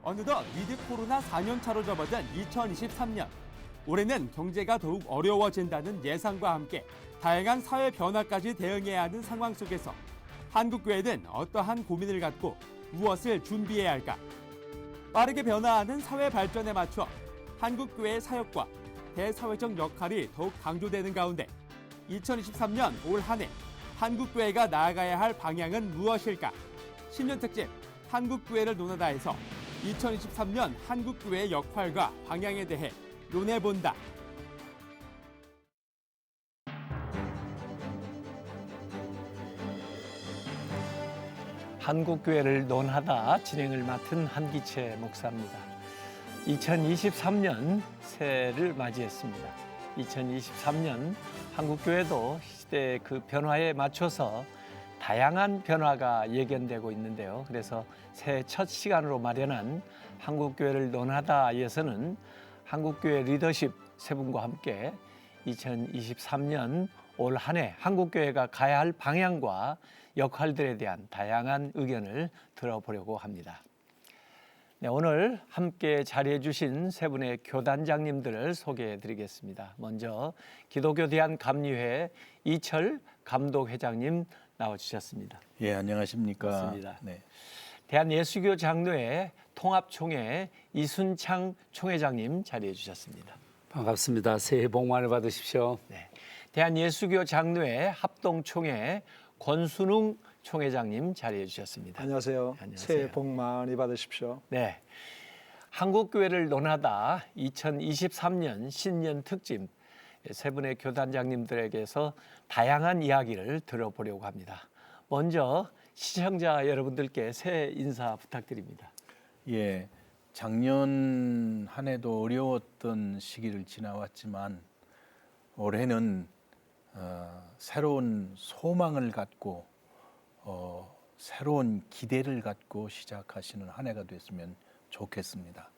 어느덧 위드 코로나 4년 차로 접어든 2023년. 올해는 경제가 더욱 어려워진다는 예상과 함께 다양한 사회 변화까지 대응해야 하는 상황 속에서 한국교회는 어떠한 고민을 갖고 무엇을 준비해야 할까? 빠르게 변화하는 사회 발전에 맞춰 한국교회의 사역과 대사회적 역할이 더욱 강조되는 가운데 2023년 올 한 해 한국교회가 나아가야 할 방향은 무엇일까? 10년 특집 한국교회를 논하다에서 2023년 한국교회의 역할과 방향에 대해 논해본다. 한국교회를 논하다 진행을 맡은 한기채 목사입니다. 2023년 새해를 맞이했습니다. 2023년 한국교회도 시대의 그 변화에 맞춰서 다양한 변화가 예견되고 있는데요. 그래서 새해 첫 시간으로 마련한 한국교회를 논하다에서는 한국교회 리더십 세 분과 함께 2023년 올 한 해 한국교회가 가야 할 방향과 역할들에 대한 다양한 의견을 들어보려고 합니다. 네, 오늘 함께 자리해 주신 세 분의 교단장님들을 소개해 드리겠습니다. 먼저 기독교 대한감리회 이철 감독회장님 나와주셨습니다. 예, 안녕하십니까. 반갑습니다. 네. 대한예수교 장로회 통합총회 이순창 총회장님 자리해 주셨습니다. 반갑습니다. 새해 복 많이 받으십시오. 네. 대한예수교 장로회 합동총회 권순웅 총회장님 자리해 주셨습니다. 안녕하세요. 안녕하세요. 새해 복 많이 받으십시오. 네, 한국교회를 논하다 2023년 신년 특집 세 분의 교단장님들에게서 다양한 이야기를 들어보려고 합니다. 먼저 시청자 여러분들께 새해 인사 부탁드립니다. 예, 작년 한 해도 어려웠던 시기를 지나왔지만 올해는 새로운 소망을 갖고 새로운 기대를 갖고 시작하시는 한 해가 됐으면 좋겠습니다.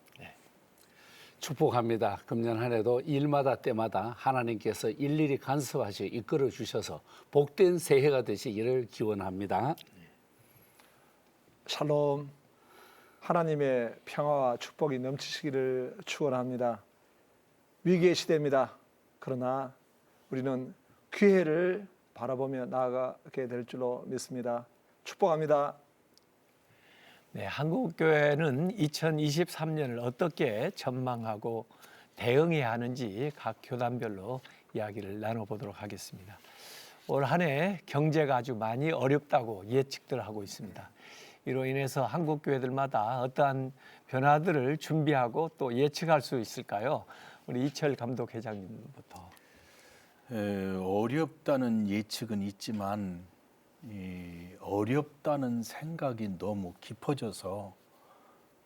축복합니다. 금년 한 해도 일마다 때마다 하나님께서 일일이 간섭하시고 이끌어 주셔서 복된 새해가 되시기를 기원합니다. 샬롬, 하나님의 평화와 축복이 넘치시기를 축원합니다. 위기의 시대입니다. 그러나 우리는 기회를 바라보며 나아가게 될 줄로 믿습니다. 축복합니다. 네, 한국교회는 2023년을 어떻게 전망하고 대응해야 하는지 각 교단별로 이야기를 나눠보도록 하겠습니다. 올 한 해 경제가 아주 많이 어렵다고 예측들 하고 있습니다. 이로 인해서 한국교회들마다 어떠한 변화들을 준비하고 또 예측할 수 있을까요? 우리 이철 감독회장님부터. 어렵다는 예측은 있지만 어렵다는 생각이 너무 깊어져서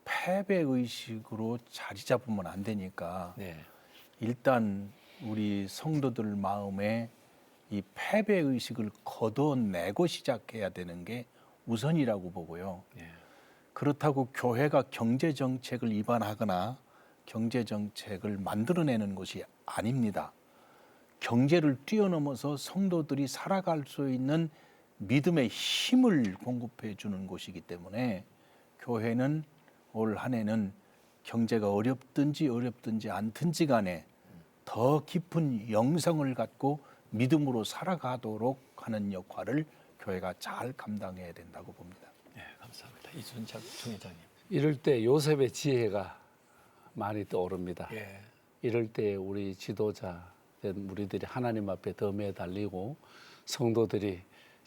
패배의식으로 자리 잡으면 안 되니까 네. 일단 우리 성도들 마음에 이 패배의식을 걷어내고 시작해야 되는 게 우선이라고 보고요. 네. 그렇다고 교회가 경제정책을 위반하거나 경제정책을 만들어내는 것이 아닙니다. 경제를 뛰어넘어서 성도들이 살아갈 수 있는 믿음의 힘을 공급해 주는 곳이기 때문에 교회는 올 한 해는 경제가 어렵든지 않든지 간에 더 깊은 영성을 갖고 믿음으로 살아가도록 하는 역할을 교회가 잘 감당해야 된다고 봅니다. 네, 감사합니다. 이순창 총회장님. 이럴 때 요셉의 지혜가 많이 떠오릅니다. 예. 이럴 때 우리 지도자 된 우리들이 하나님 앞에 더 매달리고 성도들이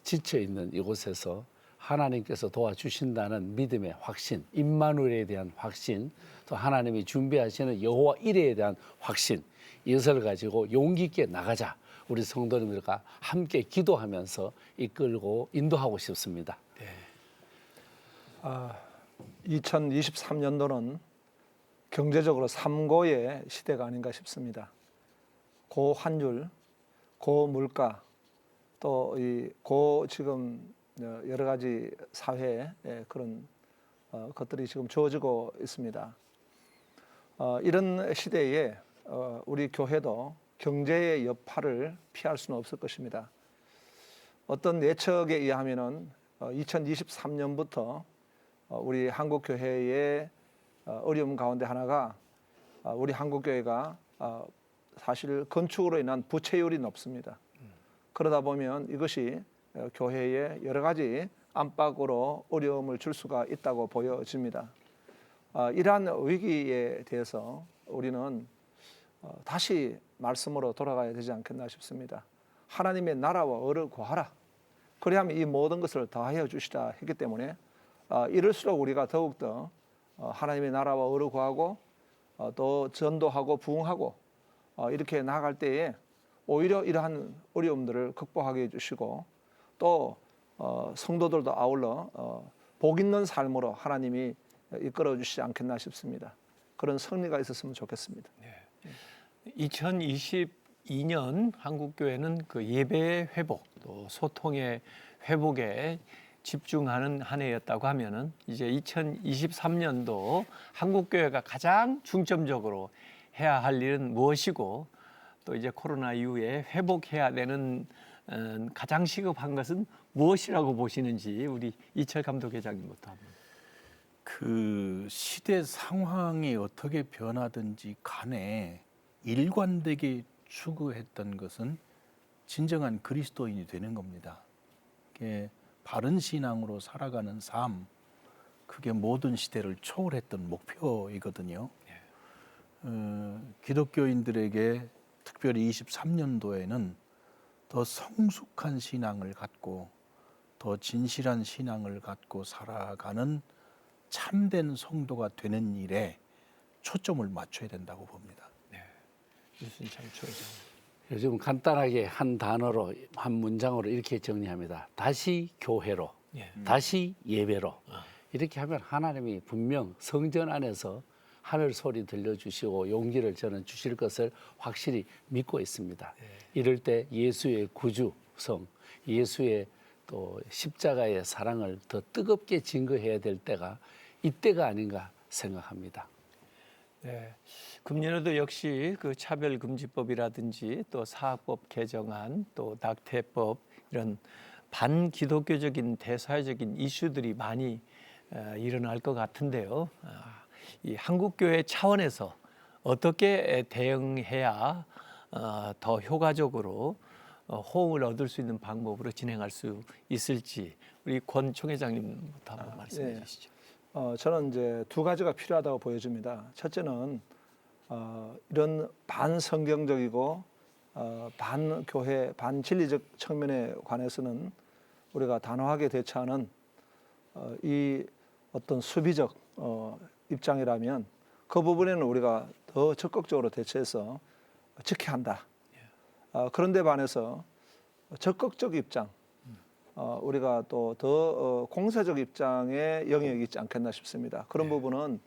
지쳐 있는 이곳에서 하나님께서 도와주신다는 믿음의 확신, 임마누엘에 대한 확신, 또 하나님이 준비하시는 여호와 이레에 대한 확신, 이것을 가지고 용기 있게 나가자. 우리 성도님들과 함께 기도하면서 이끌고 인도하고 싶습니다. 네. 2023년도는 경제적으로 삼고의 시대가 아닌가 싶습니다. 고환율, 고물가, 또 지금 여러 가지 사회의 그런 것들이 지금 주어지고 있습니다. 이런 시대에 우리 교회도 경제의 여파를 피할 수는 없을 것입니다. 어떤 예측에 의하면은 2023년부터 우리 한국 교회의 어려움 가운데 하나가 우리 한국교회가 사실 건축으로 인한 부채율이 높습니다. 그러다 보면 이것이 교회에 여러 가지 안팎으로 어려움을 줄 수가 있다고 보여집니다. 이러한 위기에 대해서 우리는 다시 말씀으로 돌아가야 되지 않겠나 싶습니다. 하나님의 나라와 의를 구하라. 그리하면 이 모든 것을 더하여 주시라 했기 때문에 이럴수록 우리가 더욱더 하나님의 나라와 의를 구하고 또 전도하고 부흥하고 이렇게 나아갈 때에 오히려 이러한 어려움들을 극복하게 해주시고 또 성도들도 아울러 복 있는 삶으로 하나님이 이끌어 주시지 않겠나 싶습니다. 그런 승리가 있었으면 좋겠습니다. 2022년 한국교회는 그 예배의 회복, 또 소통의 회복에 집중하는 한 해였다고 하면은 이제 2023년도 한국교회가 가장 중점적으로 해야 할 일은 무엇이고 또 이제 코로나 이후에 회복해야 되는 가장 시급한 것은 무엇이라고 보시는지 우리 이철 감독회장님부터 한번. 그 시대 상황이 어떻게 변하든지 간에 일관되게 추구했던 것은 진정한 그리스도인이 되는 겁니다. 그게 바른 신앙으로 살아가는 삶, 그게 모든 시대를 초월했던 목표이거든요. 기독교인들에게 특별히 23년도에는 더 성숙한 신앙을 갖고 더 진실한 신앙을 갖고 살아가는 참된 성도가 되는 일에 초점을 맞춰야 된다고 봅니다. 요즘 간단하게 한 단어로 한 문장으로 이렇게 정리합니다. 다시 교회로, 다시 예배로. 이렇게 하면 하나님이 분명 성전 안에서 하늘 소리 들려주시고 용기를 저는 주실 것을 확실히 믿고 있습니다. 이럴 때 예수의 구주성, 예수의 또 십자가의 사랑을 더 뜨겁게 증거해야 될 때가 이때가 아닌가 생각합니다. 네, 금년에도 역시 그 차별금지법이라든지 또 사학법 개정안, 또 낙태법 이런 반기독교적인 대사회적인 이슈들이 많이 일어날 것 같은데요. 이 한국교회 차원에서 어떻게 대응해야 더 효과적으로 호응을 얻을 수 있는 방법으로 진행할 수 있을지 우리 권 총회장님부터 한번 말씀해 주시죠. 저는 이제 두 가지가 필요하다고 보여집니다. 첫째는 이런 반성경적이고 반교회, 반진리적 측면에 관해서는 우리가 단호하게 대처하는 이 어떤 수비적 입장이라면 그 부분에는 우리가 더 적극적으로 대처해서 지켜야 한다. 그런데 반해서 적극적 입장, 우리가 또 더 공세적 입장의 영역이 있지 않겠나 싶습니다. 그런 부분은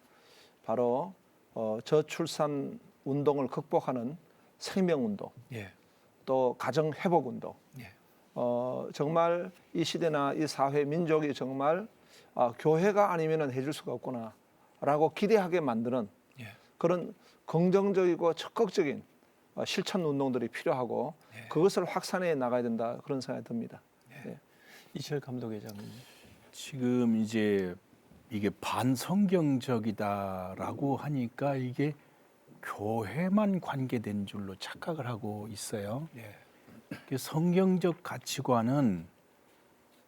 바로 저출산 운동을 극복하는 생명운동, 또 가정회복운동, 정말 이 시대나 이 사회, 민족이 정말 교회가 아니면 해줄 수가 없구나라고 기대하게 만드는 그런 긍정적이고 적극적인 실천 운동들이 필요하고 그것을 확산해 나가야 된다 그런 생각이 듭니다. 이철 감독회장님. 지금 이제 이게 반성경적이다라고 하니까 이게 교회만 관계된 줄로 착각을 하고 있어요. 성경적 가치관은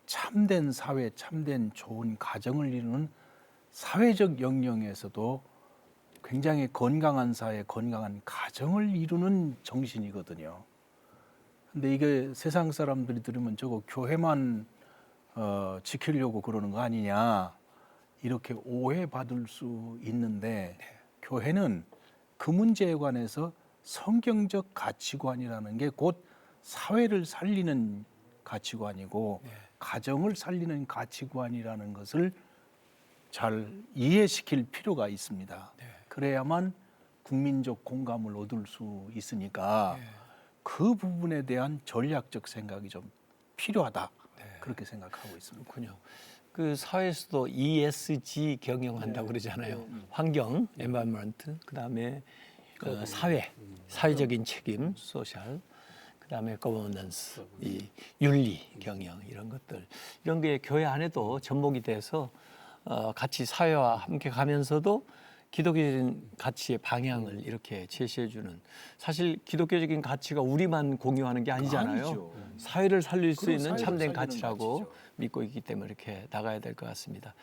참된 사회, 참된 좋은 가정을 이루는 사회적 영역에서도 굉장히 건강한 사회, 건강한 가정을 이루는 정신이거든요. 근데 이게 세상 사람들이 들으면 저거 교회만 지키려고 그러는 거 아니냐 이렇게 오해받을 수 있는데 교회는 그 문제에 관해서 성경적 가치관이라는 게 곧 사회를 살리는 가치관이고 가정을 살리는 가치관이라는 것을 잘 이해시킬 필요가 있습니다. 그래야만 국민적 공감을 얻을 수 있으니까 그 부분에 대한 전략적 생각이 좀 필요하다. 그렇게 생각하고 있습니다. 그렇군요. 그 사회에서도 ESG 경영한다고 그러잖아요. 환경, environment, 그다음에 사회적인 책임, 소셜, 그다음에 governance, 이 윤리 경영 이런 것들 이런 게 교회 안에도 접목이 돼서 같이 사회와 함께 가면서도 기독교적인 가치의 방향을 이렇게 제시해주는, 사실 기독교적인 가치가 우리만 공유하는 게 아니잖아요. 아니죠. 사회를 살릴 수 그럼 있는 사회를 참된 살리는 가치라고 가치죠. 믿고 있기 때문에 이렇게 나가야 될 것 같습니다.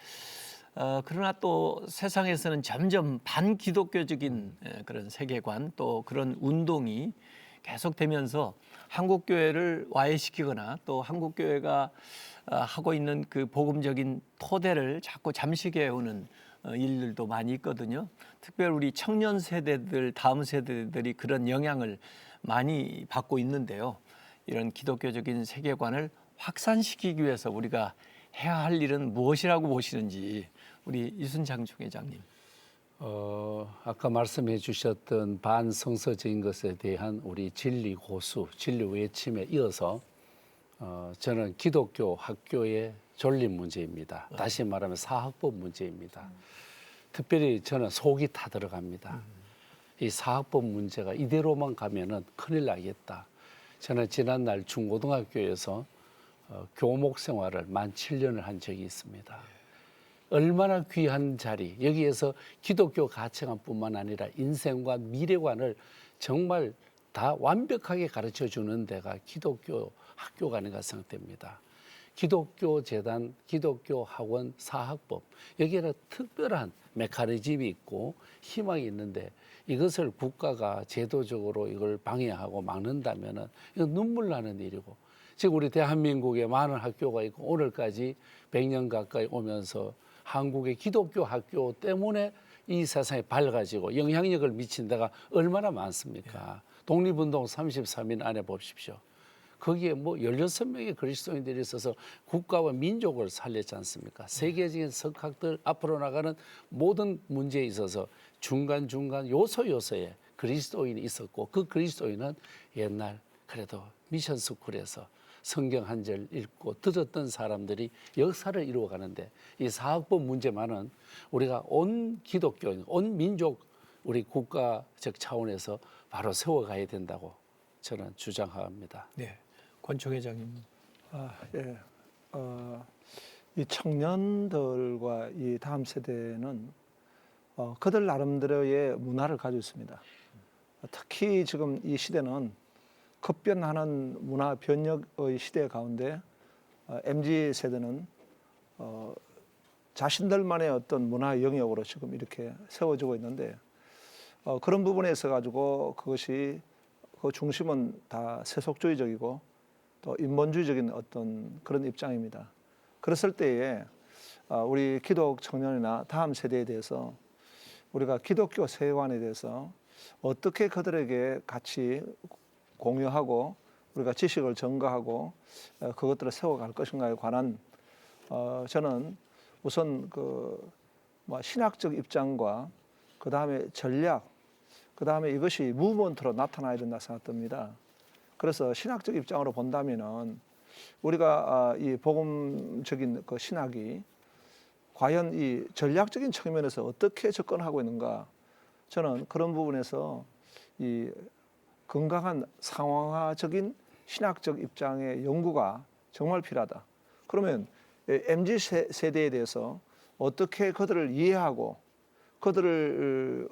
그러나 또 세상에서는 점점 반기독교적인 그런 세계관, 또 그런 운동이 계속되면서 한국교회를 와해시키거나 또 한국교회가 하고 있는 그 복음적인 토대를 자꾸 잠식해 오는 일들도 많이 있거든요. 특별히 우리 청년 세대들, 다음 세대들이 그런 영향을 많이 받고 있는데요. 이런 기독교적인 세계관을 확산시키기 위해서 우리가 해야 할 일은 무엇이라고 보시는지 우리 이순장 총회장님. 아까 말씀해 주셨던 반성서적인 것에 대한 우리 진리 고수, 진리 외침에 이어서 저는 기독교 학교의 존립 문제입니다. 다시 말하면 사학법 문제입니다. 특별히 저는 속이 타들어갑니다. 이 사학법 문제가 이대로만 가면은 큰일 나겠다. 저는 지난날 중고등학교에서 교목 생활을 만 7년을 한 적이 있습니다. 얼마나 귀한 자리, 여기에서 기독교 가치관뿐만 아니라 인생과 미래관을 정말 다 완벽하게 가르쳐 주는 데가 기독교 학교가 아닌가 생각됩니다. 기독교 재단, 기독교 학원, 사학법, 여기에는 특별한 메커니즘이 있고 희망이 있는데 이것을 국가가 제도적으로 이걸 방해하고 막는다면은 이건 눈물 나는 일이고, 지금 우리 대한민국에 많은 학교가 있고 오늘까지 100년 가까이 오면서 한국의 기독교 학교 때문에 이 세상이 밝아지고 영향력을 미친 데가 얼마나 많습니까? 독립운동 33년 안에 보십시오. 거기에 뭐 16명의 그리스도인들이 있어서 국가와 민족을 살렸지 않습니까? 세계적인 석학들 앞으로 나가는 모든 문제에 있어서 중간중간 요소요소에 그리스도인이 있었고, 그 그리스도인은 옛날 그래도 미션 스쿨에서 성경 한 절 읽고 들었던 사람들이 역사를 이루어가는데, 이 사학법 문제만은 우리가 온 기독교인, 온 민족, 우리 국가적 차원에서 바로 세워가야 된다고 저는 주장합니다. 네, 권총 회장님. 예. 이 청년들과 이 다음 세대는 그들 나름대로의 문화를 가지고 있습니다. 특히 지금 이 시대는 급변하는 문화 변혁의 시대 가운데 MZ 세대는 자신들만의 어떤 문화 영역으로 지금 이렇게 세워지고 있는데, 그런 부분에 있어 가지고 그것이 그 중심은 다 세속주의적이고 또 인본주의적인 어떤 그런 입장입니다. 그랬을 때에 우리 기독 청년이나 다음 세대에 대해서 우리가 기독교 세계관에 대해서 어떻게 그들에게 같이 공유하고 우리가 지식을 전가하고 그것들을 세워갈 것인가에 관한 저는 우선 신학적 입장과 그 다음에 전략, 그 다음에 이것이 무브먼트로 나타나야 된다 생각됩니다. 그래서 신학적 입장으로 본다면은 우리가 이 복음적인 그 신학이 과연 이 전략적인 측면에서 어떻게 접근하고 있는가, 저는 그런 부분에서 이 건강한 상황화적인 신학적 입장의 연구가 정말 필요하다. 그러면 MZ 세대에 대해서 어떻게 그들을 이해하고 그들을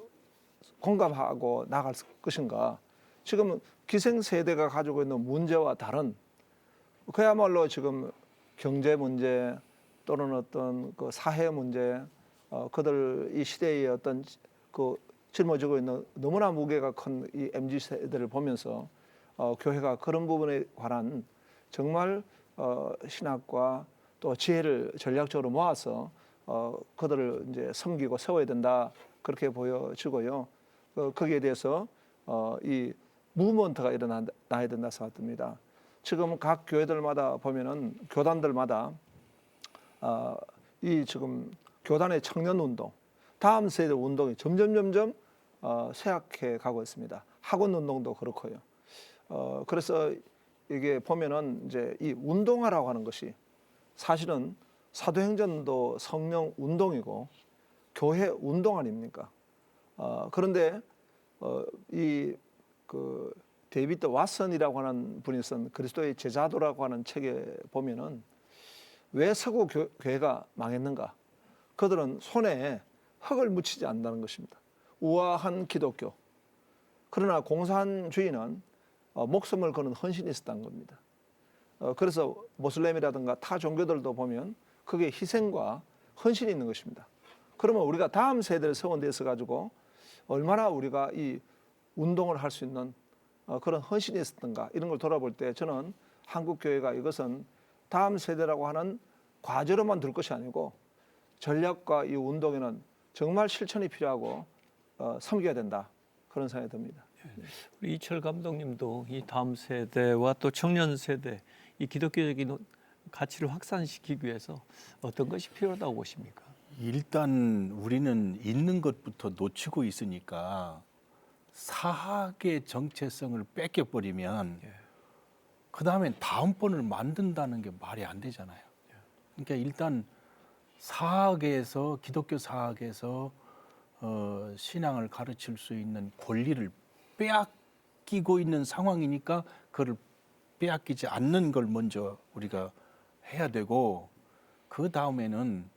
공감하고 나갈 것인가. 지금 기생세대가 가지고 있는 문제와 다른, 그야말로 지금 경제 문제 또는 어떤 그 사회 문제, 그들 이 시대의 어떤 그 짊어지고 있는 너무나 무게가 큰 이 MZ 세대를 보면서 교회가 그런 부분에 관한 정말 신학과 또 지혜를 전략적으로 모아서 그들을 이제 섬기고 세워야 된다, 그렇게 보여지고요. 거기에 대해서 이 무브먼트가 일어나야 된다 생각됩니다. 지금 각 교회들마다 보면은 교단들마다 이 지금 교단의 청년 운동, 다음 세대 운동이 점점 쇠약해 가고 있습니다. 학원 운동도 그렇고요. 그래서 이게 보면은 이제 이 운동하라고 하는 것이 사실은 사도행전도 성령 운동이고 교회 운동 아닙니까? 그런데 이 그 데이비드 왓슨이라고 하는 분이 쓴 그리스도의 제자도라고 하는 책에 보면은 왜 서구 교회가 망했는가? 그들은 손에 흙을 묻히지 않는다는 것입니다. 우아한 기독교. 그러나 공산주의는 목숨을 거는 헌신이 있었다는 겁니다. 그래서 모슬렘이라든가 타 종교들도 보면 그게 희생과 헌신이 있는 것입니다. 그러면 우리가 다음 세대를 성원돼서 가지고 얼마나 우리가 이 운동을 할 수 있는 그런 헌신이 있었던가 이런 걸 돌아볼 때 저는 한국 교회가 이것은 다음 세대라고 하는 과제로만 둘 것이 아니고 전략과 이 운동에는 정말 실천이 필요하고 섬겨야 된다 그런 생각이 듭니다. 우리 이철 감독님도 이 다음 세대와 또 청년 세대 이 기독교적인 가치를 확산시키기 위해서 어떤 것이 필요하다고 보십니까? 일단 우리는 있는 것부터 놓치고 있으니까 사학의 정체성을 뺏겨버리면 그 다음엔 다음번을 만든다는 게 말이 안 되잖아요. 그러니까 일단 사학에서 기독교 사학에서 신앙을 가르칠 수 있는 권리를 빼앗기고 있는 상황이니까 그걸 빼앗기지 않는 걸 먼저 우리가 해야 되고 그 다음에는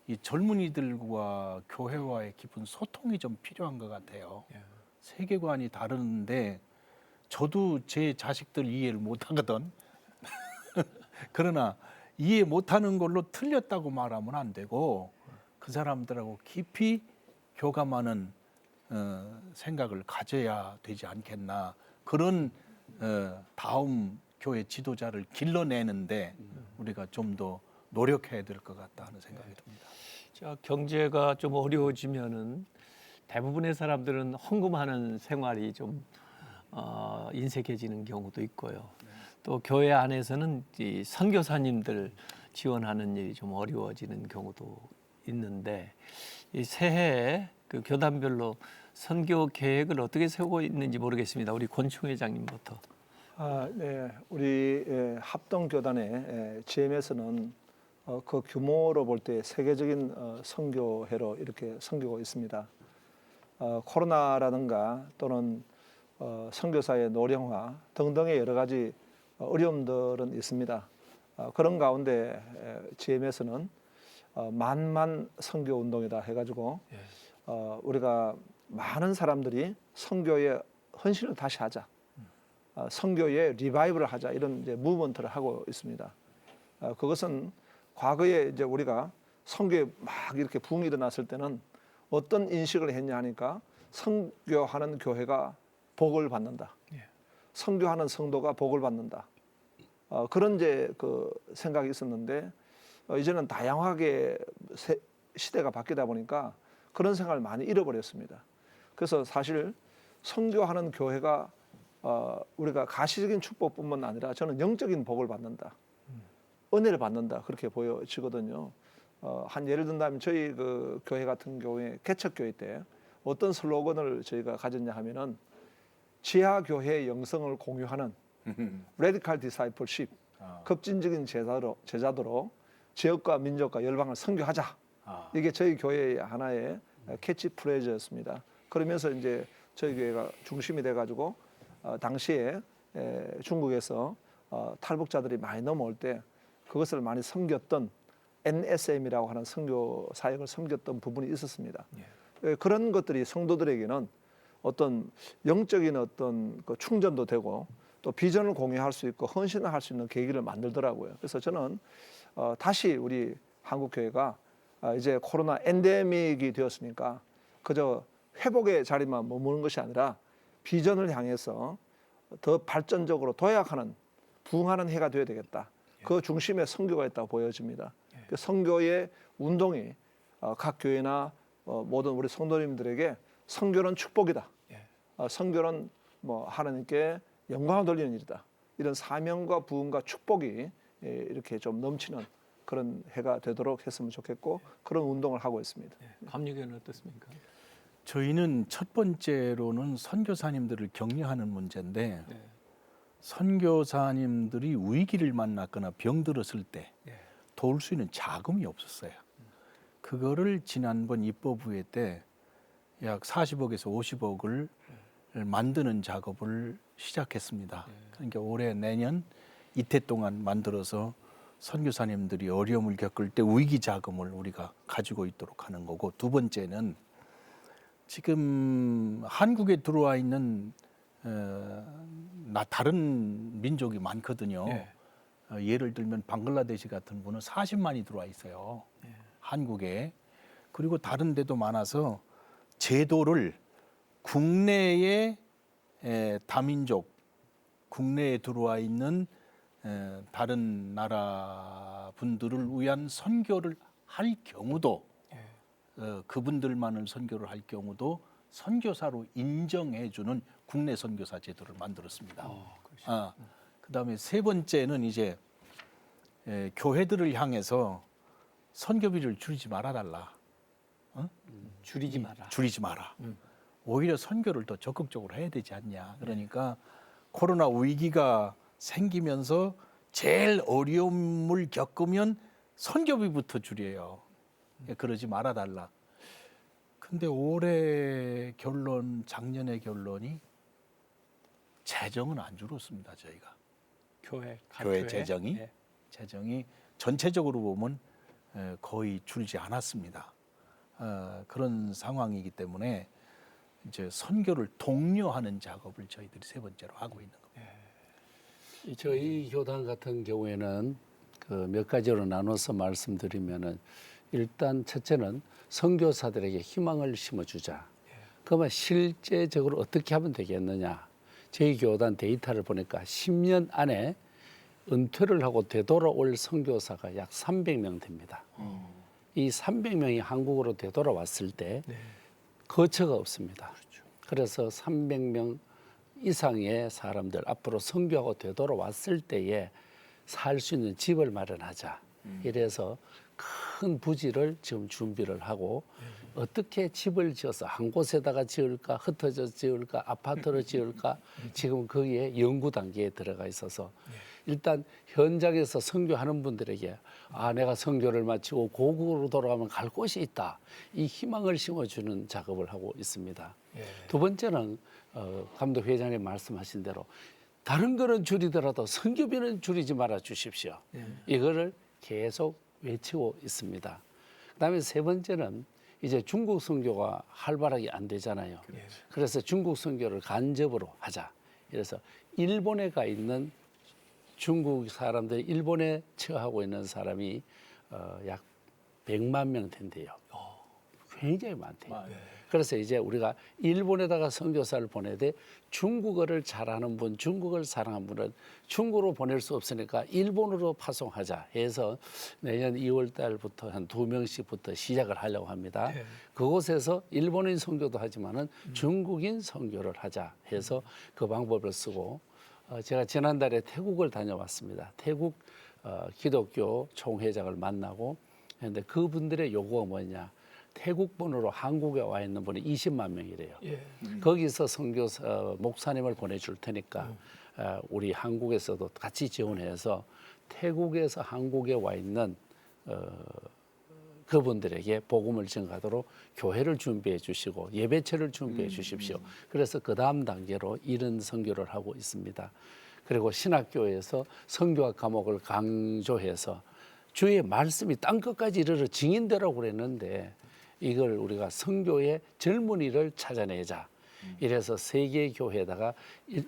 이 젊은이들과 교회와의 깊은 소통이 좀 필요한 것 같아요. 세계관이 다른데 저도 제 자식들 이해를 못하거든. 그러나 이해 못하는 걸로 틀렸다고 말하면 안 되고 그 사람들하고 깊이 교감하는 생각을 가져야 되지 않겠나. 그런 다음 교회 지도자를 길러내는데 우리가 좀 더 노력해야 될 것 같다 하는 생각이 듭니다. 자, 경제가 좀 어려워지면은 대부분의 사람들은 헌금하는 생활이 좀 인색해지는 경우도 있고요. 또 교회 안에서는 이 선교사님들 지원하는 일이 좀 어려워지는 경우도 있는데 이 새해에 그 교단별로 선교 계획을 어떻게 세우고 있는지 모르겠습니다. 우리 권충 회장님부터. 네, 우리 합동교단의 GM에서는 그 규모로 볼 때 세계적인 선교회로 이렇게 섬기고 있습니다. 코로나라든가 또는 선교사의 노령화 등등의 여러 가지 어려움들은 있습니다. 그런 가운데 GM에서는 만만 선교 운동이다 해가지고 우리가 많은 사람들이 선교에 헌신을 다시 하자, 선교에 리바이브를 하자 이런 이제 무브먼트를 하고 있습니다. 그것은 과거에 이제 우리가 선교에 막 이렇게 붕이 일어났을 때는 어떤 인식을 했냐 하니까 선교하는 교회가 복을 받는다. 선교하는 성도가 복을 받는다. 그런 이제 그 생각이 있었는데 이제는 다양하게 시대가 바뀌다 보니까 그런 생각을 많이 잃어버렸습니다. 그래서 사실 선교하는 교회가 우리가 가시적인 축복뿐만 아니라 저는 영적인 복을 받는다. 은혜를 받는다. 그렇게 보여지거든요. 한 예를 든다면 저희 그 교회 같은 경우에 개척교회 때 어떤 슬로건을 저희가 가졌냐 하면은 지하교회의 영성을 공유하는 Radical Discipleship, 급진적인 제자도로 지역과 민족과 열방을 선교하자. 이게 저희 교회의 하나의 캐치프레이즈였습니다. 그러면서 이제 저희 교회가 중심이 돼가지고 당시에 중국에서 탈북자들이 많이 넘어올 때 그것을 많이 섬겼던 NSM이라고 하는 선교 사역을 섬겼던 부분이 있었습니다. 그런 것들이 성도들에게는 어떤 영적인 어떤 그 충전도 되고 또 비전을 공유할 수 있고 헌신을 할 수 있는 계기를 만들더라고요. 그래서 저는 다시 우리 한국 교회가 이제 코로나 엔데믹이 되었으니까 그저 회복의 자리만 머무는 것이 아니라 비전을 향해서 더 발전적으로 도약하는 부흥하는 해가 되어야 되겠다. 그 중심에 선교가 있다고 보여집니다. 그 선교의 운동이 각 교회나 모든 우리 성도님들에게 선교는 축복이다. 선교는 뭐 하나님께 영광을 돌리는 일이다. 이런 사명과 부흥과 축복이 이렇게 좀 넘치는 그런 해가 되도록 했으면 좋겠고 그런 운동을 하고 있습니다. 감리교는 어떻습니까? 저희는 첫 번째로는 선교사님들을 격려하는 문제인데 선교사님들이 위기를 만났거나 병들었을 때 도울 수 있는 자금이 없었어요. 그거를 지난번 입법부회 때 약 40억에서 50억을 만드는 작업을 시작했습니다. 그러니까 올해 내년 이태 동안 만들어서 선교사님들이 어려움을 겪을 때 위기 자금을 우리가 가지고 있도록 하는 거고, 두 번째는 지금 한국에 들어와 있는 다른 민족이 많거든요. 예. 예를 들면 방글라데시 같은 분은 40만이 들어와 있어요. 한국에. 그리고 다른 데도 많아서 제도를 국내에 다민족, 국내에 들어와 있는 다른 나라 분들을 위한 선교를 할 경우도 그분들만을 선교를 할 경우도 선교사로 인정해주는 국내 선교사 제도를 만들었습니다. 그다음에 세 번째는 이제 교회들을 향해서 선교비를 줄이지 말아달라. 줄이지 마라. 줄이지 마라. 오히려 선교를 더 적극적으로 해야 되지 않냐. 그러니까 코로나 위기가 생기면서 제일 어려움을 겪으면 선교비부터 줄여요. 그러지 말아달라. 근데 올해 결론, 작년의 결론이 재정은 안 줄었습니다. 저희가 교회 재정이 예. 재정이 전체적으로 보면 거의 줄지 않았습니다. 그런 상황이기 때문에 이제 선교를 독려하는 작업을 저희들이 세 번째로 하고 있는 겁니다. 저희 교단 같은 경우에는 그 몇 가지로 나눠서 말씀드리면은 일단 첫째는 선교사들에게 희망을 심어주자. 그러면 실제적으로 어떻게 하면 되겠느냐? 저희 교단 데이터를 보니까 10년 안에 은퇴를 하고 되돌아올 선교사가 약 300명 됩니다. 이 300명이 한국으로 되돌아왔을 때 거처가 없습니다. 그래서 300명 이상의 사람들 앞으로 선교하고 되돌아왔을 때에 살 수 있는 집을 마련하자. 이래서 큰 부지를 지금 준비를 하고 어떻게 집을 지어서 한 곳에다가 지을까, 흩어져 지을까, 아파트로 지을까, 지금 거기에 연구 단계에 들어가 있어서 일단 현장에서 선교하는 분들에게 내가 선교를 마치고 고국으로 돌아가면 갈 곳이 있다. 이 희망을 심어주는 작업을 하고 있습니다. 두 번째는 감독 회장님 말씀하신 대로 다른 거는 줄이더라도 선교비는 줄이지 말아 주십시오. 이거를 계속 외치고 있습니다. 그다음에 세 번째는 이제 중국 선교가 활발하게 안 되잖아요. 그래서 중국 선교를 간접으로 하자. 그래서 일본에 가 있는 중국 사람들이 일본에 처하고 있는 사람이 약 100만 명 된대요. 굉장히 많대요. 그래서 이제 우리가 일본에다가 선교사를 보내되 중국어를 잘하는 분, 중국어를 사랑하는 분은 중국으로 보낼 수 없으니까 일본으로 파송하자 해서 내년 2월 달부터 한 2명씩부터 시작을 하려고 합니다. 그곳에서 일본인 선교도 하지만은 중국인 선교를 하자 해서 그 방법을 쓰고 제가 지난달에 태국을 다녀왔습니다. 태국 기독교 총회장을 만나고 했는데 그분들의 요구가 뭐냐? 태국분으로 한국에 와 있는 분이 20만 명이래요. 거기서 선교사 목사님을 보내줄 테니까 우리 한국에서도 같이 지원해서 태국에서 한국에 와 있는 그분들에게 복음을 전가하도록 교회를 준비해 주시고 예배처를 준비해 주십시오. 그래서 그 다음 단계로 이런 선교를 하고 있습니다. 그리고 신학교에서 선교학 과목을 강조해서 주의 말씀이 땅끝까지 이르러 증인되라고 그랬는데 이걸 우리가 선교의 젊은이를 찾아내자. 이래서 세계 교회에다가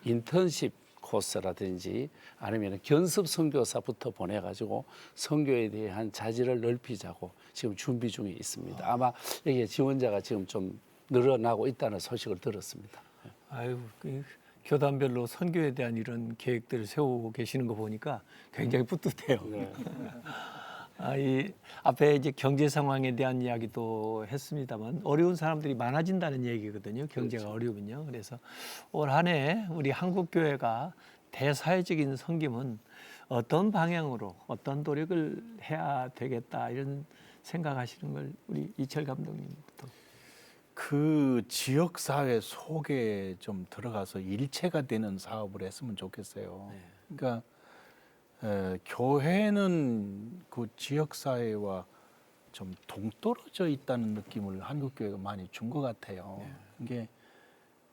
인턴십 코스라든지 아니면 견습 선교사부터 보내가지고 선교에 대한 자질을 넓히자고 지금 준비 중에 있습니다. 아마 이게 지원자가 지금 좀 늘어나고 있다는 소식을 들었습니다. 아유, 교단별로 선교에 대한 이런 계획들을 세우고 계시는 거 보니까 굉장히 뿌듯해요. 이 앞에 이제 경제 상황에 대한 이야기도 했습니다만 어려운 사람들이 많아진다는 얘기거든요. 경제가 어려우면요. 그래서 올 한 해 우리 한국 교회가 대사회적인 섬김은 어떤 방향으로 어떤 노력을 해야 되겠다 이런 생각하시는 걸 우리 이철 감독님부터. 그 지역 사회 속에 좀 들어가서 일체가 되는 사업을 했으면 좋겠어요. 그러니까 교회는 그 지역 사회와 좀 동떨어져 있다는 느낌을 한국 교회가 많이 준 것 같아요. 이게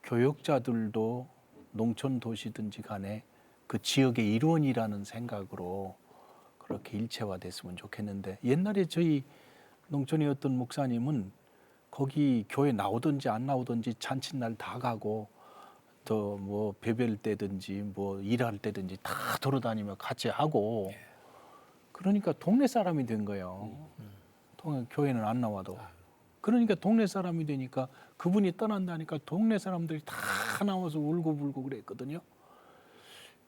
교역자들도 농촌 도시든지 간에 그 지역의 일원이라는 생각으로 그렇게 일체화됐으면 좋겠는데 옛날에 저희 농촌의 어떤 목사님은 거기 교회 나오든지 안 나오든지 잔칫날 다 가고 또 뭐 배별 때든지 뭐 일할 때든지 다 돌아다니며 같이 하고 그러니까 동네 사람이 된 거예요. 교회는 안 나와도. 그러니까 동네 사람이 되니까 그분이 떠난다니까 동네 사람들이 다 나와서 울고불고 그랬거든요.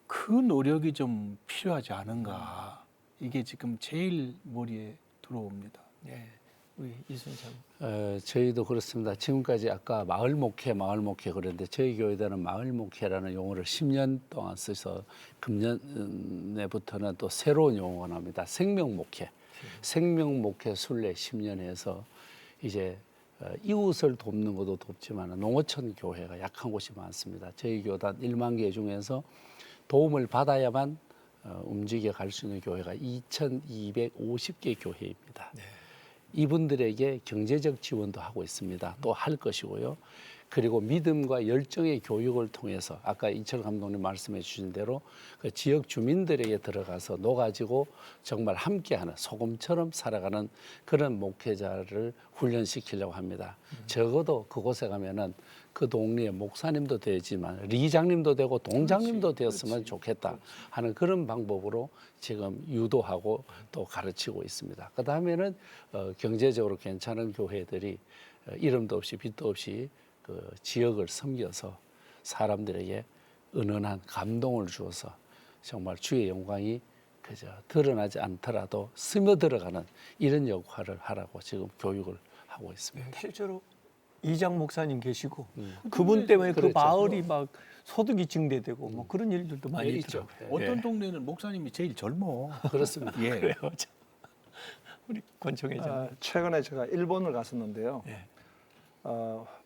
그 노력이 좀 필요하지 않은가. 이게 지금 제일 머리에 들어옵니다. 네. 우리 이순참. 저희도 그렇습니다. 지금까지 아까 마을 목회 그랬는데 저희 교회들은 마을 목회라는 용어를 10년 동안 써서 금년에부터는 또 새로운 용어가 나옵니다. 생명 목회. 생명 목회 순례 10년 해서 이제 이웃을 돕는 것도 돕지만 농어촌 교회가 약한 곳이 많습니다. 저희 교단 1만 개 중에서 도움을 받아야만 움직여 갈 수 있는 교회가 2,250개 교회입니다. 이분들에게 경제적 지원도 하고 있습니다. 또 할 것이고요. 그리고 믿음과 열정의 교육을 통해서 아까 이철 감독님 말씀해 주신 대로 그 지역 주민들에게 들어가서 녹아지고 정말 함께하는 소금처럼 살아가는 그런 목회자를 훈련시키려고 합니다. 적어도 그곳에 가면은 그 동네의 목사님도 되지만 리장님도 되고 동장님도 되었으면 좋겠다 하는 그런 방법으로 지금 유도하고 또 가르치고 있습니다. 그 다음에는 경제적으로 괜찮은 교회들이 이름도 없이 빛도 없이 그 지역을 섬겨서 사람들에게 은은한 감동을 주어서 정말 주의 영광이 그저 드러나지 않더라도 스며들어가는 이런 역할을 하라고 지금 교육을 하고 있습니다. 실제로 이장 목사님 계시고 그분 때문에 그 그렇죠. 마을이 막 소득이 증대되고 뭐 그런 일들도 많이 있죠. 있더라고요. 어떤 동네는 목사님이 제일 젊어. 그렇습니다. 예. 그래요. 우리 권총 회장. 최근에 제가 일본을 갔었는데요. 예.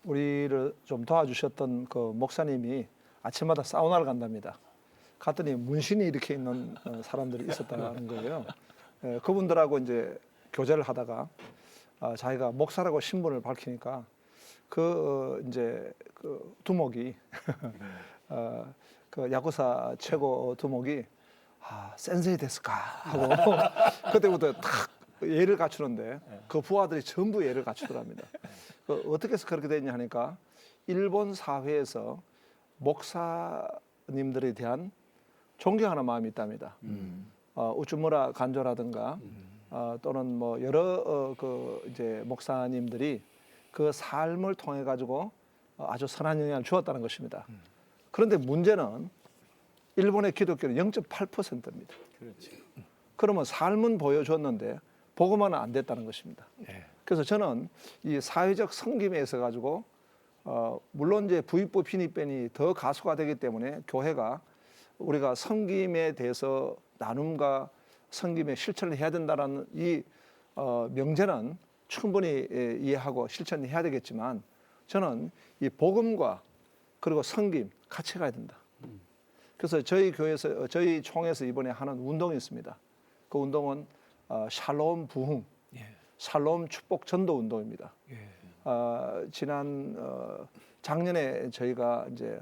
우리를 좀 도와주셨던 그 목사님이 아침마다 사우나를 간답니다. 갔더니 문신이 이렇게 있는 사람들이 있었다는 거예요. 그분들하고 이제 교제를 하다가 자기가 목사라고 신분을 밝히니까 이제 그 두목이 그 야구사 최고 두목이 센세이 데스까 하고 그때부터 탁 예를 갖추는데 그 부하들이 전부 예를 갖추더랍니다. 어떻게 해서 그렇게 됐냐 하니까 일본 사회에서 목사님들에 대한 존경하는 마음이 있답니다. 우쭈무라 간조라든가 또는 뭐 여러 그 이제 목사님들이 그 삶을 통해 가지고 아주 선한 영향을 주었다는 것입니다. 그런데 문제는 일본의 기독교는 0.8%입니다. 그렇지. 그러면 삶은 보여줬는데 복음화는 안 됐다는 것입니다. 네. 그래서 저는 이 사회적 섬김에 있어 가지고 물론 이제 부익부 빈익변이 더 가속화되기 때문에 교회가 우리가 섬김에 대해서 나눔과 섬김의 실천을 해야 된다는 이 명제는 충분히 이해하고 실천해야 되겠지만 저는 이 복음과 그리고 섬김 같이 가야 된다. 그래서 저희 교회에서 저희 총회에서 이번에 하는 운동이 있습니다. 그 운동은 샬롬 부흥, 샬롬 축복 전도 운동입니다. 지난 작년에 저희가 이제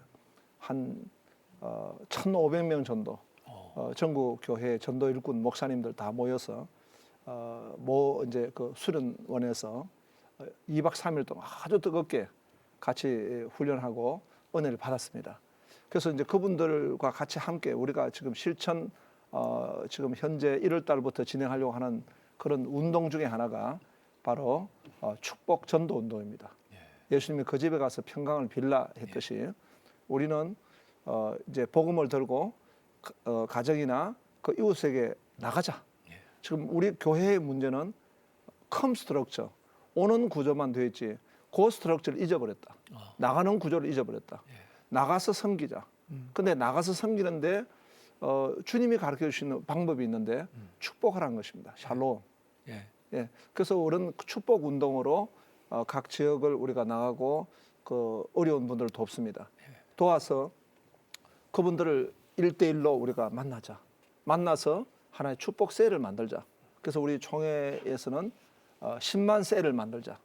한 1,500명 정도 전국 교회 전도 일꾼 목사님들 다 모여서 이제 그 수련원에서 2박 3일 동안 아주 뜨겁게 같이 훈련하고 은혜를 받았습니다. 그래서 이제 그분들과 같이 함께 우리가 지금 실천 지금 현재 1월 달부터 진행하려고 하는 그런 운동 중에 하나가 바로 축복 전도 운동입니다. 예수님이 그 집에 가서 평강을 빌라 했듯이 우리는 이제 복음을 들고 가정이나 그 이웃에게 나가자. 지금 우리 교회의 문제는 컴 스트럭처, 오는 구조만 되어 있지 그 스트럭처를 잊어버렸다. 나가는 구조를 잊어버렸다. 나가서 섬기자. 근데 나가서 섬기는데 주님이 가르쳐 주시는 방법이 있는데 축복하라는 것입니다. 샬롬. 예. 그래서 우리는 축복 운동으로 각 지역을 우리가 나가고 그 어려운 분들을 돕습니다. 도와서 그분들을 1대1로 우리가 만나자. 만나서 하나의 축복 셀을 만들자. 그래서 우리 총회에서는 10만 셀을 만들자.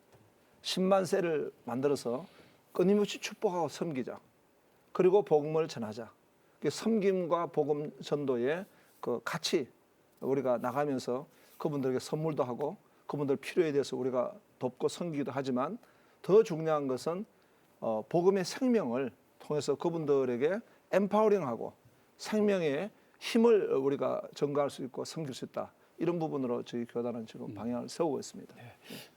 10만 셀을 만들어서 끊임없이 축복하고 섬기자. 그리고 복음을 전하자. 섬김과 복음 전도의 그 같이 우리가 나가면서 그분들에게 선물도 하고 그분들 필요에 대해서 우리가 돕고 섬기기도 하지만 더 중요한 것은 복음의 생명을 통해서 그분들에게 엠파워링하고 생명의 힘을 우리가 전가할 수 있고 섬길 수 있다. 이런 부분으로 저희 교단은 지금 방향을 세우고 있습니다.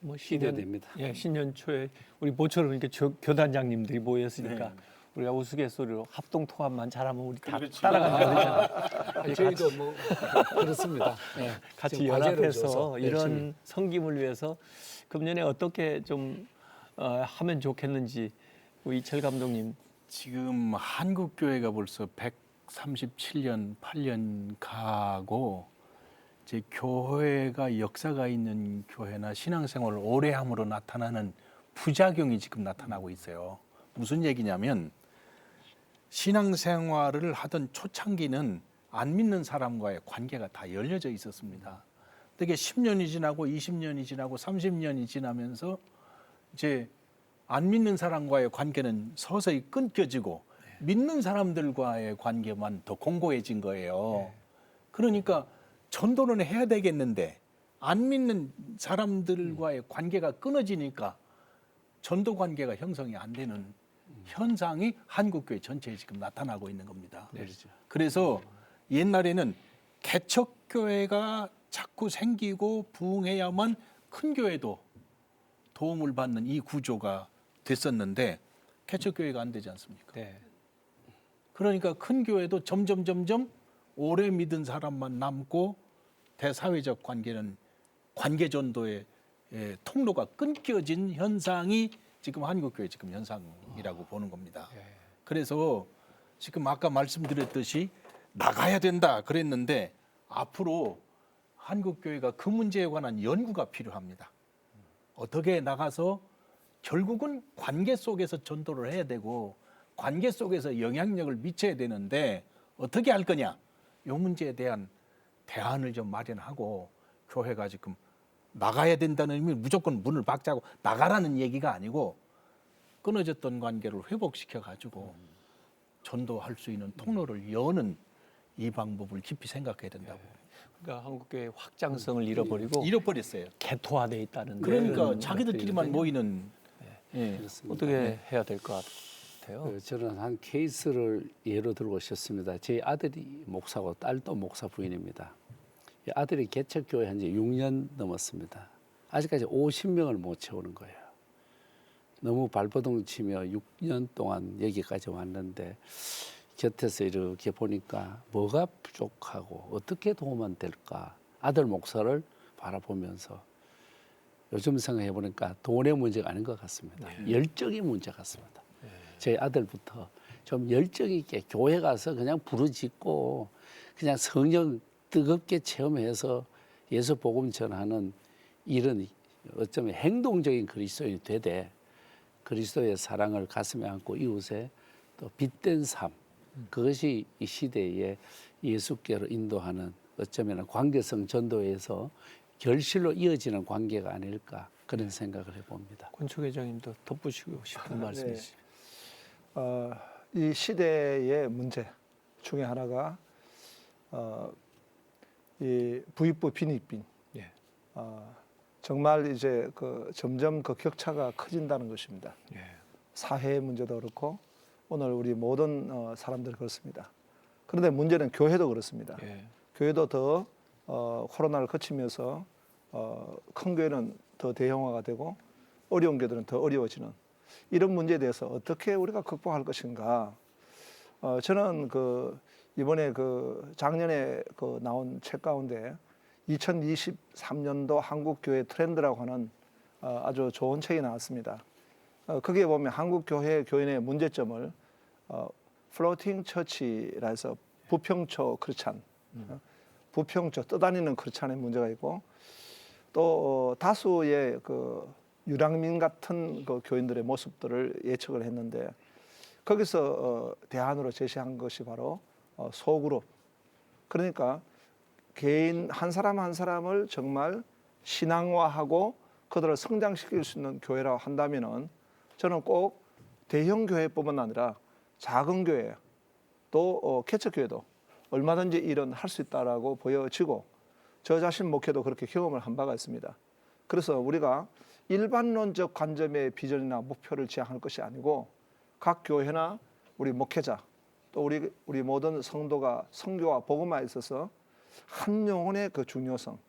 뭐 기대됩니다. 예, 신년 초에 우리 모처럼 이렇게 교단장님들이 모였으니까 네. 우리가 우스갯소리로 합동 통합만 잘하면 우리 다 따라간다 그러잖아요. 저희도 뭐 그렇습니다. 네, 같이 지금 과제를 연합해서 줘서 이런 열심히. 섬김을 위해서 금년에 어떻게 좀 하면 좋겠는지 우리 이철 감독님. 지금 한국 교회가 벌써 137년 8년 가고 이제 교회가 역사가 있는 교회나 신앙생활을 오래 함으로 나타나는 부작용이 지금 나타나고 있어요. 무슨 얘기냐면 신앙생활을 하던 초창기는 안 믿는 사람과의 관계가 다 열려져 있었습니다. 되게 10년이 지나고 20년이 지나고 30년이 지나면서 이제 안 믿는 사람과의 관계는 서서히 끊겨지고 믿는 사람들과의 관계만 더 공고해진 거예요. 그러니까 전도는 해야 되겠는데 안 믿는 사람들과의 관계가 끊어지니까 전도 관계가 형성이 안 되는 현상이 한국교회 전체에 지금 나타나고 있는 겁니다. 그렇죠. 그래서 옛날에는 개척교회가 자꾸 생기고 부흥해야만 큰 교회도 도움을 받는 이 구조가 됐었는데 개척교회가 안 되지 않습니까? 네. 그러니까 큰 교회도 점점 오래 믿은 사람만 남고 대사회적 관계는 관계 전도의 통로가 끊겨진 현상이 지금 한국교회 지금 현상이라고 보는 겁니다. 그래서 지금 아까 말씀드렸듯이 나가야 된다 그랬는데 앞으로 한국교회가 그 문제에 관한 연구가 필요합니다. 어떻게 나가서 결국은 관계 속에서 전도를 해야 되고 관계 속에서 영향력을 미쳐야 되는데 어떻게 할 거냐? 이 문제에 대한 대안을 좀 마련하고 교회가 지금 나가야 된다는 의미는 무조건 문을 박차고 나가라는 얘기가 아니고 끊어졌던 관계를 회복시켜 가지고 전도할 수 있는 통로를 여는 이 방법을 깊이 생각해야 된다고. 그러니까 한국교회 확장성을 잃어버리고 잃어버렸어요. 개토화돼 있다는. 그러니까 그런 자기들끼리만 것들이거든요. 모이는 예. 그렇습니다. 어떻게 해야 될 것 같아요? 저는 한 케이스를 예로 들고 오셨습니다. 제 아들이 목사고 딸도 목사 부인입니다. 이 아들이 개척교회 한 지 6년 넘었습니다. 아직까지 50명을 못 채우는 거예요. 너무 발버둥 치며 6년 동안 여기까지 왔는데 곁에서 이렇게 보니까 뭐가 부족하고 어떻게 도움만 될까? 아들 목사를 바라보면서 요즘 생각해 보니까 돈의 문제가 아닌 것 같습니다. 열정의 문제 같습니다. 저희 아들부터 좀 열정 있게 교회 가서 그냥 부르짖고 그냥 성령 뜨겁게 체험해서 예수 복음 전하는 이런 어쩌면 행동적인 그리스도인이 되되 그리스도의 사랑을 가슴에 안고 이웃에 또 빛된 삶, 그것이 이 시대에 예수께로 인도하는 어쩌면 관계성 전도에서 결실로 이어지는 관계가 아닐까 그런 생각을 해봅니다. 권총회장님도 덧붙이고 싶은 말씀이시. 이 시대의 문제 중에 하나가 이 부익부 빈익빈. 예. 정말 이제 점점 그 격차가 커진다는 것입니다. 예. 사회의 문제도 그렇고 오늘 우리 모든 사람들이 그렇습니다. 그런데 문제는 교회도 그렇습니다. 예. 교회도 더 코로나를 거치면서 큰 교회는 더 대형화가 되고 어려운 교회들은 더 어려워지는 이런 문제에 대해서 어떻게 우리가 극복할 것인가? 저는 이번에 작년에 나온 책 가운데 2023년도 한국 교회 트렌드라고 하는 아주 좋은 책이 나왔습니다. 거기에 보면 한국 교회 교인의 문제점을 플로팅 처치라 해서 부평초 크리스찬, 부평초 떠다니는 크리스찬의 문제가 있고 또 다수의 유랑민 같은 교인들의 모습들을 예측을 했는데 거기서 대안으로 제시한 것이 바로 소그룹. 그러니까 개인 한 사람 한 사람을 정말 신앙화하고 그들을 성장시킬 수 있는 교회라고 한다면은 저는 꼭 대형 교회뿐만 아니라 작은 교회 또 개척 교회도 얼마든지 일은 할 수 있다라고 보여지고 저 자신 목회도 그렇게 경험을 한 바가 있습니다. 그래서 우리가 일반론적 관점의 비전이나 목표를 지향할 것이 아니고 각 교회나 우리 목회자 또 우리 모든 성도가 선교와 복음화에 있어서 한 영혼의 그 중요성,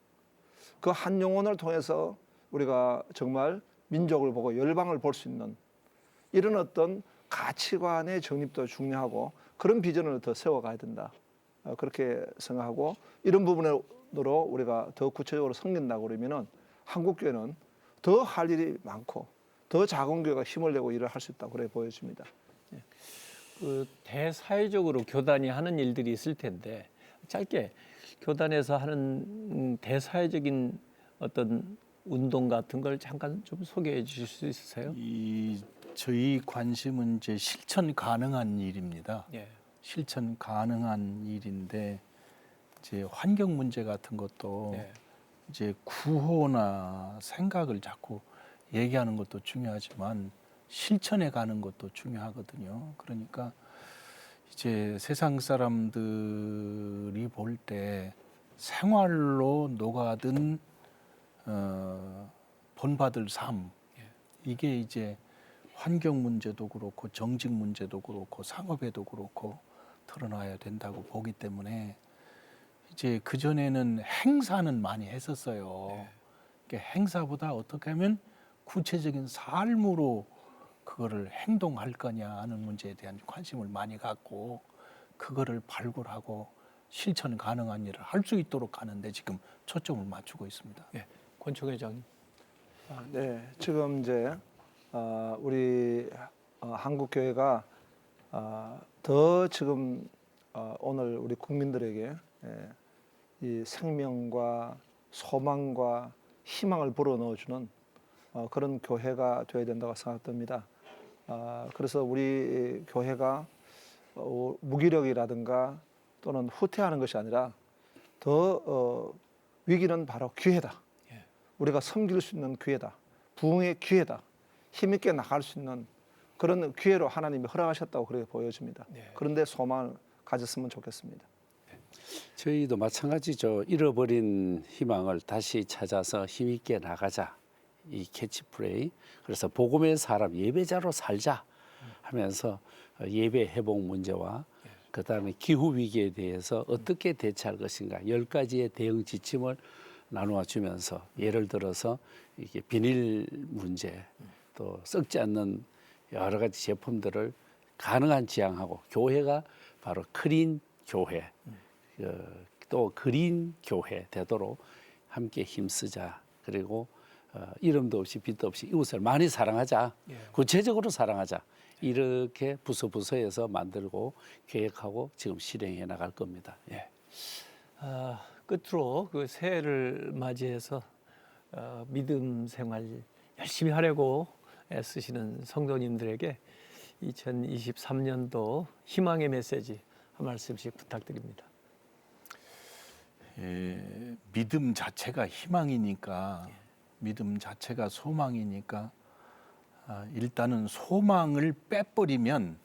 그 한 영혼을 통해서 우리가 정말 민족을 보고 열방을 볼 수 있는 이런 어떤 가치관의 정립도 중요하고 그런 비전을 더 세워가야 된다. 그렇게 생각하고 이런 부분으로 우리가 더 구체적으로 섬긴다고 그러면은 한국 교회는 더 할 일이 많고 더 작은 교회가 힘을 내고 일을 할 수 있다고 그래 보여집니다. 그 대사회적으로 교단이 하는 일들이 있을 텐데 짧게 교단에서 하는 대사회적인 어떤 운동 같은 걸 잠깐 좀 소개해 주실 수 있으세요? 저희 관심은 이제 실천 가능한 일입니다. 예. 실천 가능한 일인데 이제 환경 문제 같은 것도 네. 이제 구호나 생각을 자꾸 얘기하는 것도 중요하지만 실천해 가는 것도 중요하거든요. 그러니까 이제 세상 사람들이 볼 때 생활로 녹아든 본받을 삶 이게 이제 환경 문제도 그렇고 정직 문제도 그렇고 상업에도 그렇고 드러나야 된다고 보기 때문에 이제 그 전에는 행사는 많이 했었어요. 그러니까 행사보다 어떻게 하면 구체적인 삶으로 그거를 행동할 거냐 하는 문제에 대한 관심을 많이 갖고 그거를 발굴하고 실천 가능한 일을 할 수 있도록 하는데 지금 초점을 맞추고 있습니다. 예. 권총 회장님. 네, 지금 이제 우리 한국 교회가 더 지금 오늘 우리 국민들에게 이 생명과 소망과 희망을 불어넣어주는 그런 교회가 되어야 된다고 생각됩니다. 그래서 우리 교회가 무기력이라든가 또는 후퇴하는 것이 아니라 더 위기는 바로 기회다. 우리가 섬길 수 있는 기회다. 부흥의 기회다. 힘있게 나갈 수 있는 그런 기회로 하나님이 허락하셨다고 그렇게 보여집니다. 그런데 소망을 가졌으면 좋겠습니다. 저희도 마찬가지죠. 잃어버린 희망을 다시 찾아서 힘있게 나가자. 이 캐치프레이. 그래서 복음의 사람 예배자로 살자 하면서 예배 회복 문제와 그다음에 기후 위기에 대해서 어떻게 대처할 것인가 10가지의 대응 지침을 나누어 주면서 예를 들어서 이게 비닐 문제 또 썩지 않는 여러 가지 제품들을 가능한 지향하고 교회가 바로 크린 교회 또 그린 교회 되도록 함께 힘쓰자. 그리고 이름도 없이 빛도 없이 이웃을 많이 사랑하자. 구체적으로 사랑하자. 이렇게 부서에서 만들고 계획하고 지금 실행해 나갈 겁니다. 예. 끝으로 그 새해를 맞이해서 믿음 생활 열심히 하려고 애쓰시는 성도님들에게 2023년도 희망의 메시지 한 말씀씩 부탁드립니다. 믿음 자체가 희망이니까 믿음 자체가 소망이니까 일단은 소망을 빼버리면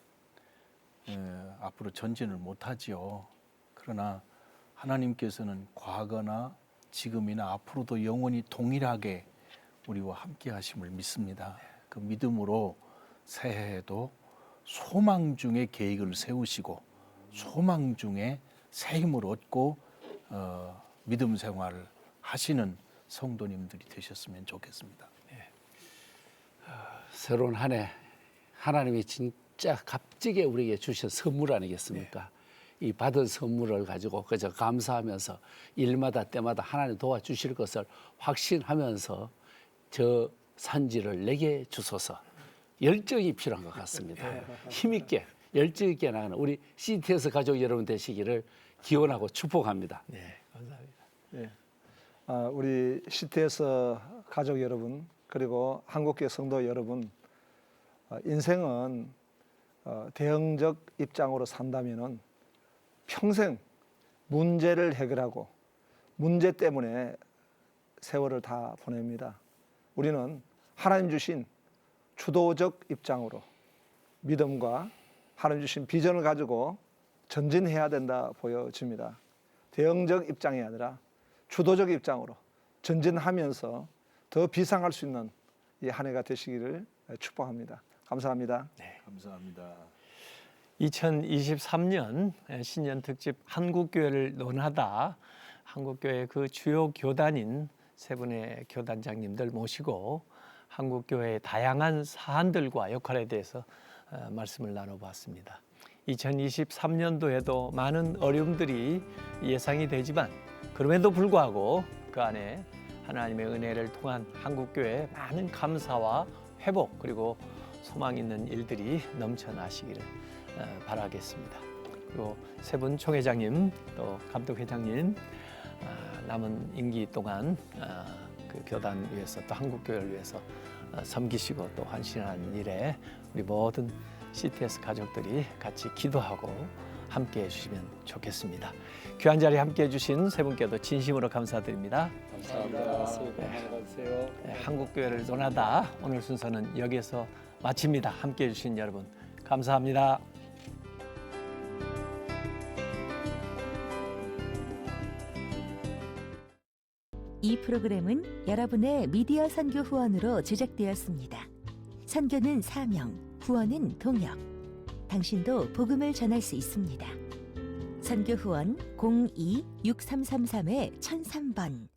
앞으로 전진을 못하지요. 그러나 하나님께서는 과거나 지금이나 앞으로도 영원히 동일하게 우리와 함께 하심을 믿습니다. 그 믿음으로 새해에도 소망 중에 계획을 세우시고 소망 중에 새 힘을 얻고 믿음 생활을 하시는 성도님들이 되셨으면 좋겠습니다. 새로운 한 해 하나님이 진짜 값지게 우리에게 주신 선물 아니겠습니까? 이 받은 선물을 가지고 그저 감사하면서 일마다 때마다 하나님 도와주실 것을 확신하면서 저 산지를 내게 주소서. 열정이 필요한 것 같습니다. 힘있게 열정 있게 나가는 우리 CTS 가족 여러분 되시기를 기원하고 축복합니다. 네, 감사합니다. 네. 우리 CTS 가족 여러분 그리고 한국교회 성도 여러분 인생은 대응적 입장으로 산다면은 평생 문제를 해결하고 문제 때문에 세월을 다 보냅니다. 우리는 하나님 주신 주도적 입장으로 믿음과 하나님 주신 비전을 가지고 전진해야 된다 보여집니다. 대응적 입장이 아니라 주도적 입장으로 전진하면서 더 비상할 수 있는 이 한 해가 되시기를 축복합니다. 감사합니다. 감사합니다. 2023년 신년 특집 한국교회를 논하다 한국교회 그 주요 교단인 세 분의 교단장님들 모시고 한국교회의 다양한 사안들과 역할에 대해서 말씀을 나눠봤습니다. 2023년도에도 많은 어려움들이 예상이 되지만 그럼에도 불구하고 그 안에 하나님의 은혜를 통한 한국교회의 많은 감사와 회복 그리고 소망 있는 일들이 넘쳐나시기를 바라겠습니다. 그리고 세 분 총회장님 또 감독회장님 남은 임기 동안 그 교단 위해서 또 한국교회를 위해서 섬기시고 또 헌신하는 일에 우리 모든 CTS 가족들이 같이 기도하고 함께해 주시면 좋겠습니다. 귀한 자리에 함께해 주신 세 분께도 진심으로 감사드립니다. 감사합니다. 새해 복 많이 받으세요. 한국교회를 논하다 오늘 순서는 여기서 마칩니다. 함께해 주신 여러분 감사합니다. 이 프로그램은 여러분의 미디어 선교 후원으로 제작되었습니다. 선교는 사명, 후원은 동역. 당신도 복음을 전할 수 있습니다. 선교 후원 02-6333-1003번